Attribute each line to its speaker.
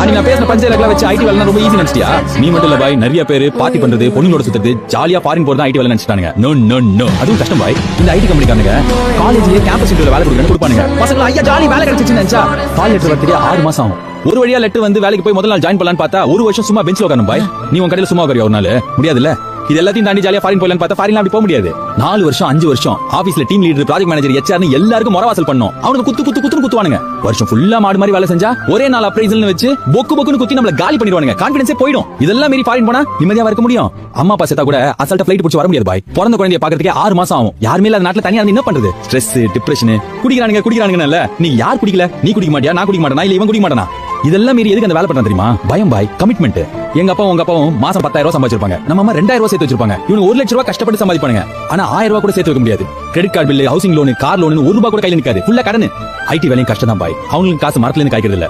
Speaker 1: நீங்க பேசுற பஞ்சையில வச்சு ஐடி வேலை ரொம்ப ஈஸி நினைச்சியா? நீ மட்டும் இல்ல பாய், நிறைய பேர் பார்ட்டி பண்றது, பொண்ணுங்களோட சுத்துறது, ஜாலியா ஃபாரின் போறது ஐடி வேலை நினைச்சிட்டாங்க. நோ நோ நோ, அதுவும் கஷ்டம் பாய். இந்த ஐடி கம்பெனிக்காரங்க காலேஜ்லயே கேம்பஸ் இன்டர்வியூல வேலை கொடுப்பானுங்க. பசங்க ஐயா ஜாலி வேலை கிடைச்சிச்சுன்னு நினைச்சா கால் லெட்டர் வரதுக்கு 6 மாசம் ஆகும். ஒரு வழியா லெட்டர் வந்து வேலைக்கு போய் முதல் நாள் ஜாயின் பண்ணலான்னு பார்த்தா ஒரு வருஷம் சும்மா பெஞ்ச்ல உட்காரணும் பாய். நீ உன் கடையில சும்மா உட்காரியா ஒரு நாள்? முடியாதுல்ல. இது எல்லாத்தையும் தாண்டி ஜாலியா ஃபாரின் போயிடலான்னு பார்த்தா ஃபாரின்ல அப்படி போக முடியாது. 4 வருஷம் 5 வருஷம் ஆபீஸ்ல டீம் லீடர், ப்ராஜெக்ட் மேனேஜர், ஹெச்ஆர்னு எல்லாருக்கும் மொரவாசல் பண்ணோம். அவனுக்கு குத்துன்னு குத்துவானுங்க. வருஷம் ஃபுல்லா மாடு மாதிரி வேலை செஞ்சா ஒரே நாள் அப்ரைசல்னு வச்சு பொக்குன்னு குத்தி நம்மள காலி பண்ணிடுவானுங்க. கான்ஃபிடன்ஸே போயிடும். இதெல்லாம் மீறி ஃபாரின் போனா நிம்மதியா இருக்க முடியும். அம்மா அப்பா செத்தா கூட அசால்ட்டா ஃளைட் பிடிச்சு வர முடியாது பாய். பிறந்த குழந்தைய பாக்கிறதுக்கே 6 மாசம் ஆகும். யாருமே இல்லாத நாட்டுல தனியா என்ன பண்றது? ஸ்ட்ரெஸ், டிப்ரெஷன், குடிக்கிறானுங்க. நீ யார் குடிக்கல? நீ குடிக்க மாட்டியா? நான் குடிக்க மாட்டேனா? இல்ல இவன் குடிக்க மாட்டானா? இதெல்லாம் மீறி எதுக்கு அந்த வேலை பண்றான் தெரியுமா? பயம் பாய், கமிட்மெண்ட். எங்க அப்பா உங்க அப்பாவும் மாசம் 10,000 ரூபாய் சம்பாதிச்சிருப்பாங்க. நம்ம அம்மா 2,000 ரூபாய் சேர்த்து வச்சிருப்பாங்க. இவங்க 1 லட்சம் ரூபாய் கஷ்டப்பட்டு சம்பாதிப்பாங்க. ஆனா 1000 ரூபாய் கூட சேர்த்து வைக்க முடியாது. Credit card bill, housing loan, car loan 1 ரூபாய் கூட கையில நிக்காது. ஃபுல்லா கடன். ஐடி வேலையும் கஷ்டம் தான் பாய். அவங்களுக்கு காசு மரத்துல இருந்து காய்க்கிறது இல்ல.